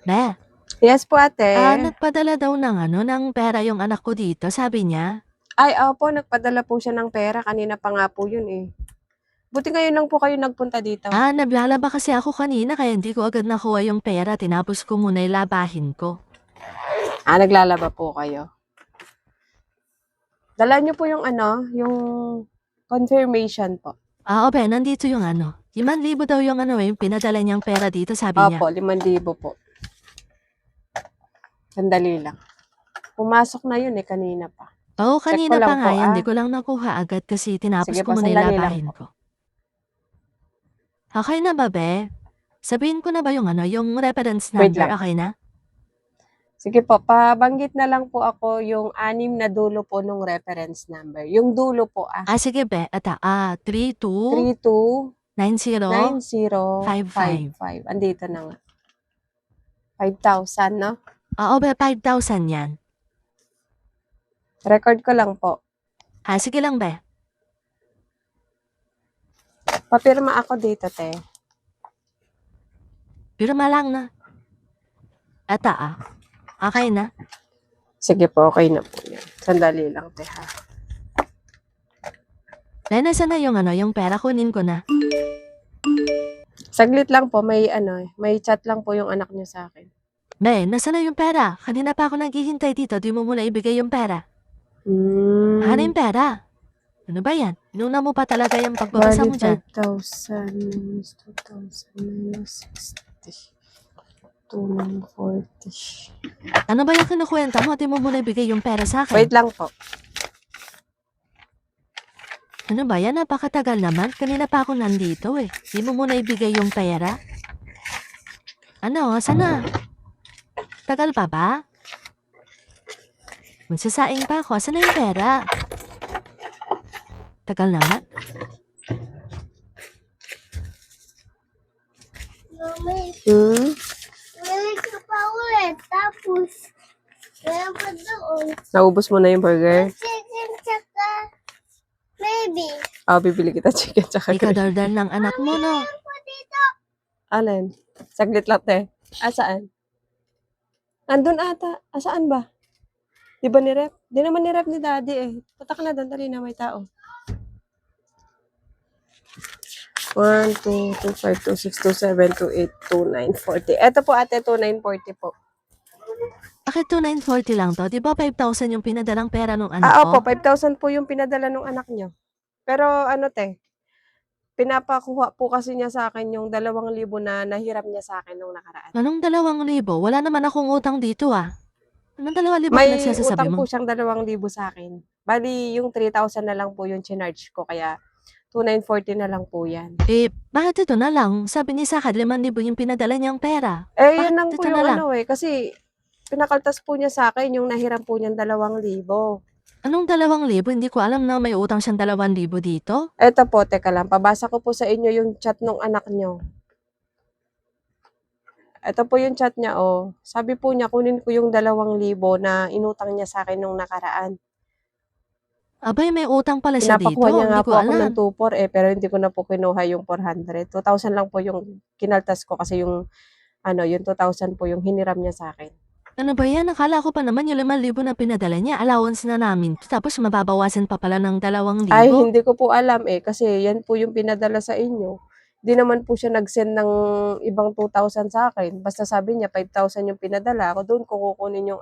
Be, Yes po, ate. nagpadala daw ng pera yung anak ko dito, sabi niya. Ay, opo, nagpadala po siya ng pera. Kanina pa nga po yun eh. Buti ngayon lang po kayo nagpunta dito. Naglalaba kasi ako kanina kaya hindi ko agad nakuha yung pera, tinapos ko muna ilabahin ko. Naglalaba po kayo. Dala niyo po yung yung confirmation po. Be, nandito yung 5,000 daw yung yung pinadala niyang pera dito, sabi niya. Opo, 5,000 po. Sandali lang. Pumasok na yun eh, kanina pa. Oo, Check ko kanina lang pa nga po, yan, di ko lang nakuha agad kasi tinapos Sige ko po, muna sandali lang ilabahin po. ko. Okay na ba, Be? Sabihin ko na ba yung yung reference Wait number, lang. okay na? Sige po, pabanggit na lang po ako yung 6 na dulo po nung reference number. Yung dulo po Sige, Be. 32 32 90 9055. Andito na nga. 5,000, no? Oo, Be, 5,000 yan. Record ko lang po. Sige lang, Be. Papirma ako dito, te. Pirma lang na. Okay na. Sige po, okay na po yan. Sandali lang, te, ha? Be, nasa na yung pera, kunin ko na. Saglit lang po, may chat lang po yung anak niyo sa akin. Be, nasa na yung pera? Kanina pa ako naghihintay dito, di mo muna ibigay yung pera. Ano yung pera? Ano ba yan? Inuna mo pa talaga yung pagbabasa mo dyan. 5,000 minus 2,000 minus 60. 2,940. Ano ba yung kinukwenta mo? Di mo muna ibigay yung pera sa akin. Wait lang po. Ano ba yan? Napakatagal naman. Kanina pa ako nandito eh. Di mo muna ibigay yung pera? Sana? Tagal pa ba? Magsasaing pa ako. Saan na yung pera? Tagal naman. Balik ka pa ulit. Tapos, meron pa doon. Naubos mo na yung burger? Chicken tsaka maybe. Bibili kita chicken tsaka gravy. Ikadaldal ng anak mo, no? Meron pa dito. Alin? Saglit lang, te. Saan? Andun ata. Saan ba? Di ba ni-rep? Di naman ni-rep ni daddy eh. Punta ka na doon. Dali na, may tao. 1, 2, 2, 5, 2, 6, 2, 7, 2, 8, 2, 9, 40. Eto po ate, 2,940 po. Bakit 2,940 lang to? Di ba 5,000 yung pinadalang pera nung anak ko? Opo, 5,000 po yung pinadala ng anak niyo. Pero te, pinapakuha po kasi niya sa akin yung 2,000 na nahiram niya sa akin nung nakaraan. Anong 2,000? Wala naman akong utang dito Anong 2,000 May pinagsasasabi utang mo? po siyang 2,000 sa akin. Bali, yung 3,000 na lang po yung chinarge ko, kaya 2,940 na lang po yan. Bakit ito na lang? Sabi ni Sakad, 5,000 yung pinadala niyang pera. Yun lang Bakit po ito yung na lang? kasi pinakaltas po niya sa akin yung nahiram po niyang 2,000. Anong 2,000? Hindi ko alam na may utang siyang 2,000 dito. Eto po, teka lang, pabasa ko po sa inyo yung chat ng anak niyo. Ito po yung chat niya, Sabi po niya, kunin ko yung 2,000 na inutang niya sa akin nung nakaraan. Abay, may utang pala siya dito. Pinapakuha niya nga Hindi ko po ako ng alam. 2,400 pero hindi ko na po kinuha yung 400. 2,000 lang po yung kinaltas ko kasi yung yung 2,000 po yung hiniram niya sa akin. Ano ba yan? Akala ko pa naman yung 5,000 na pinadala niya. Allowance na namin. Tapos mababawasan pa pala ng 2,000. Ay, hindi ko po alam kasi yan po yung pinadala sa inyo. Di naman po siya nag-send ng ibang 2,000 sa akin. Basta sabi niya 5,000 yung pinadala. Ako doon ko kukunin yung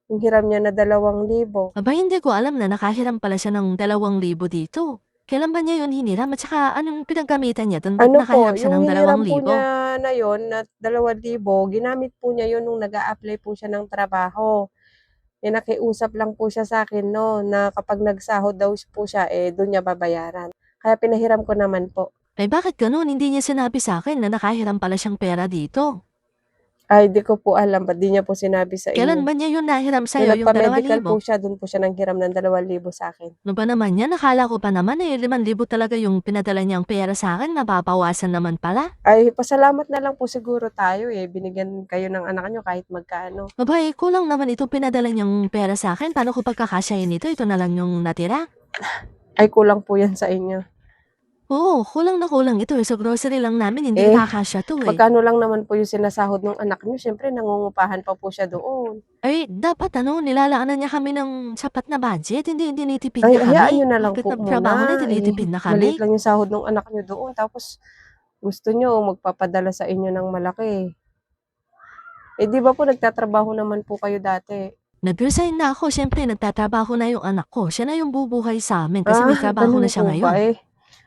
yung hiram niya na 2,000. Aba, hindi ko alam na nakahiram pala siya ng 2,000 dito. Kailan ba niya yun hiniram? At saka anong pinagamitan niya doon? Ba't nakahiram siya ng yung hiniram po 2,000? niya na yun, na 2,000, ginamit po niya yun nung nag-a-apply po siya ng trabaho. Nakiusap lang po siya sa akin, no, na kapag nagsahod daw po siya, doon niya babayaran. Kaya pinahiram ko naman po. Bakit ganun? Hindi niya sinabi sa akin na nakahiram pala siyang pera dito. Ay, di ko po alam. Ba't di niya po sinabi sa Kailan inyo? ba niya yun nahiram sa'yo, Nung yung nagpa-medical 2,000? po siya, doon po siya nanghiram ng 2,000 sa akin. Ano ba naman yan? Nakala ko pa naman 5,000 talaga yung pinadala niyang pera sa akin. Nababawasan naman pala. Ay, pasalamat na lang po siguro tayo Binigyan kayo ng anak niyo kahit magkano. Babay, kulang naman itong pinadala niyang pera sa akin. Paano ko pagkakasyahin ito? Ito na lang yung natira. Ay, kulang po yan sa inyo. Oo, kulang na kulang ito, sa grocery lang namin hindi Eh, kakasya 'to, eh. Magkano lang naman po yung sinasahod ng anak niyo, siyempre nangungupahan pa po siya doon. Ay, dapat nilalaanan niya kami ng sapat na budget, hindi tinitipid Ay, niya hayaan kami. niyo na lang Porket po nagtrabaho na muna, tinitipid na maliit kami. lang yung sahod ng anak niyo doon tapos gusto niyo magpapadala sa inyo ng malaki. Eh, 'di ba po nagtatrabaho naman po kayo dati? Nag-resign na ako, siyempre nagtatrabaho na yung anak ko, siya na yung bubuhay sa'min kasi may trabaho na Gano'n siya po ba? ngayon.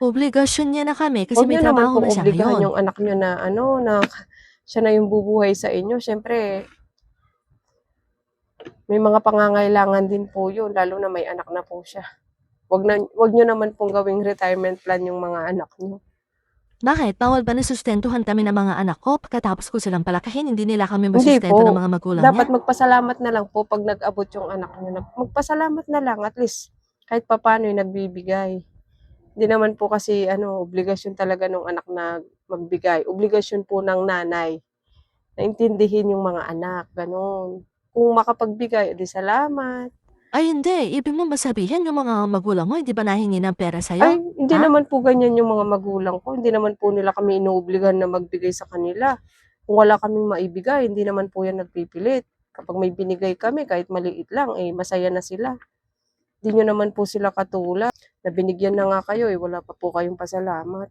Obligasyon niya na kami kasi Huwag may niyo naman trabaho pong na siya obligahan ngayon. yung anak niyo na na siya na yung bubuhay sa inyo. Siyempre may mga pangangailangan din po yun lalo na may anak na po siya. Huwag niyo naman pong gawing retirement plan yung mga anak niyo. Bakit, bawal ba na sustentuhan kami ng mga anak ko pagkatapos ko silang palakahin, hindi nila kami Hindi masustento ng po. mga magulang Dapat niya? magpasalamat na lang po 'pag nag-abot yung anak niyo magpasalamat na lang at least kahit papaano nagbibigay. Hindi naman po kasi obligasyon talaga nung anak na magbigay. Obligasyon po ng nanay na intindihin yung mga anak, gano'n. Kung makapagbigay, edi salamat. Ay hindi, ibig mo ba sabihin yung mga magulang mo hindi ba nahingi ng pera Ay, sa'yo? hindi Ha? naman po ganyan yung mga magulang ko. Hindi naman po nila kami inuobligahan na magbigay sa kanila. Kung wala kaming maibigay, hindi naman po yan nagpipilit. Kapag may binigay kami, kahit maliit lang, masaya na sila. Hindi niyo naman po sila katulad na binigyan na nga kayo, wala pa po kayong pasalamat.